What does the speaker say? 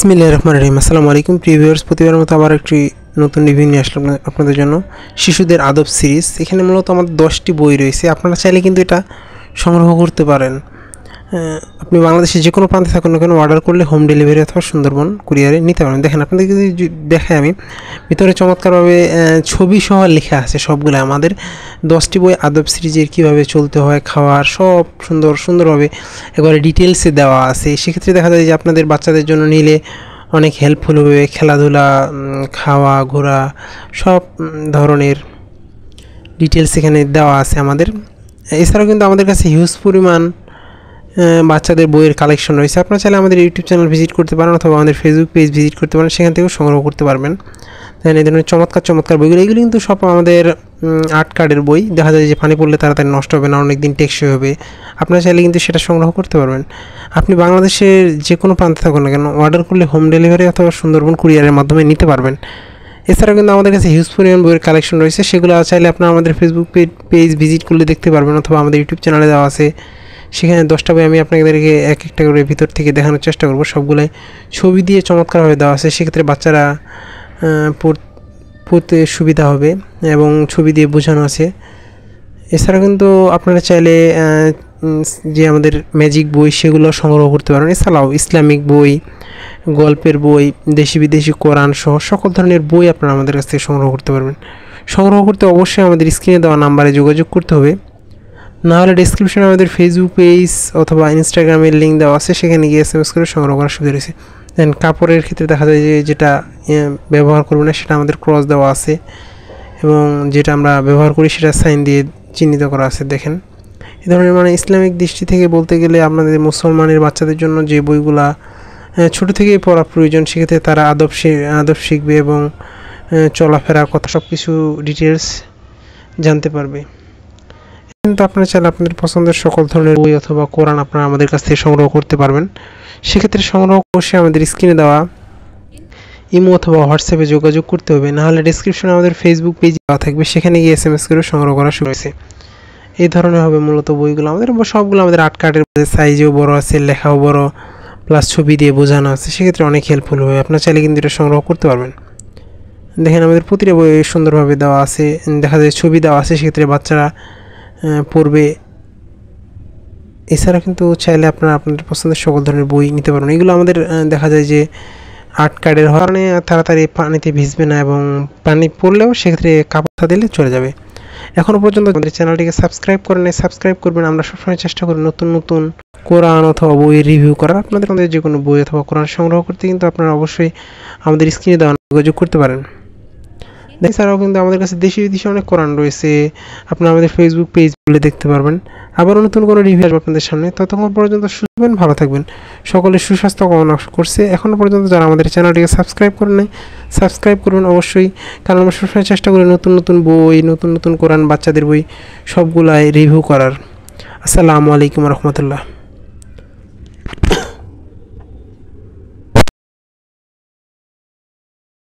বিসমিল্লাহির রহমানির রহিম। আসসালামু আলাইকুম প্রিয় ভিউয়ার্স, প্রতিবারের মতো আবার একটি নতুন রিভিউ নিয়ে আসলাম আপনাদের জন্য। শিশুদের আদব সিরিজ, এখানে মূলত আমাদের 10টি বই রয়েছে। আপনারা চাইলে কিন্তু এটা সংগ্রহ করতে পারেন। আপনি বাংলাদেশে যে কোনো প্রান্তে থাকুন না কেন, অর্ডার করলে হোম ডেলিভারি অথবা সুন্দরবন কুরিয়ারে নিতে পারেন। দেখেন, আপনাদেরকে যদি দেখাই আমি, ভিতরে চমৎকারভাবে ছবি সহ লেখা আছে সবগুলো। আমাদের 10টি বই আদব সিরিজের কীভাবে চলতে হয়, খাওয়ার সব সুন্দরভাবে একবারে ডিটেলসে দেওয়া আছে। সেক্ষেত্রে দেখা যায় যে আপনাদের বাচ্চাদের জন্য নিলে অনেক হেল্পফুল হবে। খেলাধুলা, খাওয়া, ঘোরা, সব ধরনের ডিটেলস এখানে দেওয়া আছে আমাদের। এছাড়াও কিন্তু আমাদের কাছে হিউজ পরিমাণ বাচ্চাদের বইয়ের কালেকশন রয়েছে। আপনারা চাইলে আমাদের ইউটিউব চ্যানেল ভিজিট করতে পারেন অথবা আমাদের ফেসবুক পেজ ভিজিট করতে পারেন, সেখান থেকেও সংগ্রহ করতে পারবেন। এই ধরনের চমৎকার বইগুলো, এগুলো কিন্তু সব আমাদের আর্ট কার্ডের বই। দেখা যায় যে পানি পড়লে তাড়াতাড়ি নষ্ট হবে না, অনেক দিন টেকসই হবে। আপনারা চাইলে কিন্তু সেটা সংগ্রহ করতে পারবেন। আপনি বাংলাদেশের যে কোনো প্রান্তে থাকুন না কেন, অর্ডার করলে হোম ডেলিভারি অথবা সুন্দরবন কুরিয়ারের মাধ্যমে নিতে পারবেন। এছাড়াও কিন্তু আমাদের কাছে হিউজ পরিমাণ বইয়ের কালেকশন রয়েছে, সেগুলো চাইলে আপনারা আমাদের ফেসবুক পেজ ভিজিট করলে দেখতে পারবেন অথবা আমাদের ইউটিউব চ্যানেলে দেওয়া আছে। সেখানে 10টা বই আমি আপনাদেরকে এক একটা করে ভিতর থেকে দেখানোর চেষ্টা করব। সবগুলাই ছবি দিয়ে চমৎকারভাবে দেওয়া আছে, সেক্ষেত্রে বাচ্চারা পড়তে সুবিধা হবে এবং ছবি দিয়ে বোঝানো আছে। এছাড়া কিন্তু আপনারা চাইলে যে আমাদের ম্যাজিক বই সেগুলো সংগ্রহ করতে পারেন। এছাড়াও ইসলামিক বই, গল্পের বই, দেশি বিদেশি কোরআন সহ সকল ধরনের বই আপনারা আমাদের কাছ থেকে সংগ্রহ করতে পারবেন। সংগ্রহ করতে অবশ্যই আমাদের স্ক্রিনে দেওয়া নাম্বারে যোগাযোগ করতে হবে, না হলে ডেসক্রিপশনে আমাদের ফেসবুক পেজ অথবা ইনস্টাগ্রামের লিঙ্ক দেওয়া আছে, সেখানে গিয়ে SMS করে সংগ্রহ করার সুবিধা রয়েছে। দেন কাপড়ের ক্ষেত্রে দেখা যায় যে যেটা ব্যবহার করব না সেটা আমাদের ক্রস দেওয়া আছে এবং যেটা আমরা ব্যবহার করি সেটা সাইন দিয়ে চিহ্নিত করা আছে। দেখেন, এই ধরনের ইসলামিক দৃষ্টি থেকে বলতে গেলে আপনাদের মুসলমানের বাচ্চাদের জন্য যে বইগুলা ছোটো থেকেই পড়া প্রয়োজন, সেক্ষেত্রে তারা আদব শিখবে এবং চলাফেরা, কথা সব কিছু ডিটেলস জানতে পারবে। কিন্তু আপনারা চাইলে আপনাদের পছন্দের সকল ধরনের বই অথবা কোরআন আপনারা আমাদের কাছ থেকে সংগ্রহ করতে পারবেন। সেক্ষেত্রে সংগ্রহ অবশ্যই আমাদের স্ক্রিনে দেওয়া ইমো অথবা হোয়াটসঅ্যাপে যোগাযোগ করতে হবে, না হলে ডেসক্রিপশনে আমাদের ফেসবুক পেজ দেওয়া থাকবে, সেখানে গিয়ে SMS করে সংগ্রহ করা শুরু হয়েছে। এই ধরনের হবে মূলত বইগুলো আমাদের। সবগুলো আমাদের আর্ট কার্ডের সাইজেও বড় আছে, লেখাও বড়, প্লাস ছবি দিয়ে বোঝানো আছে, সেক্ষেত্রে অনেক হেল্পফুল হবে। আপনারা চাইলে কিন্তু এটা সংগ্রহ করতে পারবেন। দেখেন, আমাদের প্রতিটা বই সুন্দরভাবে দেওয়া আছে, দেখা যায় ছবি দেওয়া আছে, সেক্ষেত্রে বাচ্চারা পড়বে। এছাড়া কিন্তু চাইলে আপনারা আপনাদের পছন্দের সকল ধরনের বই নিতে পারবেন। এগুলো আমাদের দেখা যায় যে আর্ট কার্ডের কারণে তাড়াতাড়ি পানিতে ভিজবে না এবং পানি পড়লেও সেক্ষেত্রে কাপড় দিলে চলে যাবে। এখনও পর্যন্ত আমাদের চ্যানেলটিকে সাবস্ক্রাইব করেন, সাবস্ক্রাইব করবেন। আমরা সবসময় চেষ্টা করি নতুন কোরআন অথবা বইয়ের রিভিউ করার। আপনাদের যে কোনো বই অথবা কোরআন সংগ্রহ করতে কিন্তু আপনারা অবশ্যই আমাদের স্ক্রিনে দেওয়া যোগাযোগ করতে পারেন। এছাড়াও কিন্তু আমাদের কাছে দেশি বিদেশি অনেক কোরআন রয়েছে, আপনারা আমাদের ফেসবুক পেজ বলে দেখতে পারবেন। আবারও নতুন কোনো রিভিউ আসবে আপনাদের সামনে। ততক্ষণ পর্যন্ত সুস্থ থাকবেন, ভালো থাকবেন। সকলের সুস্বাস্থ্য কামনা করছে। এখনও পর্যন্ত যারা আমাদের চ্যানেলটিকে সাবস্ক্রাইব করেন নাই, সাবস্ক্রাইব করবেন অবশ্যই, কারণ আমরা সবসময় চেষ্টা করি নতুন বই, নতুন কোরআন, বাচ্চাদের বই সবগুলাই রিভিউ করার। আসসালামু আলাইকুম রহমতুল্লাহ।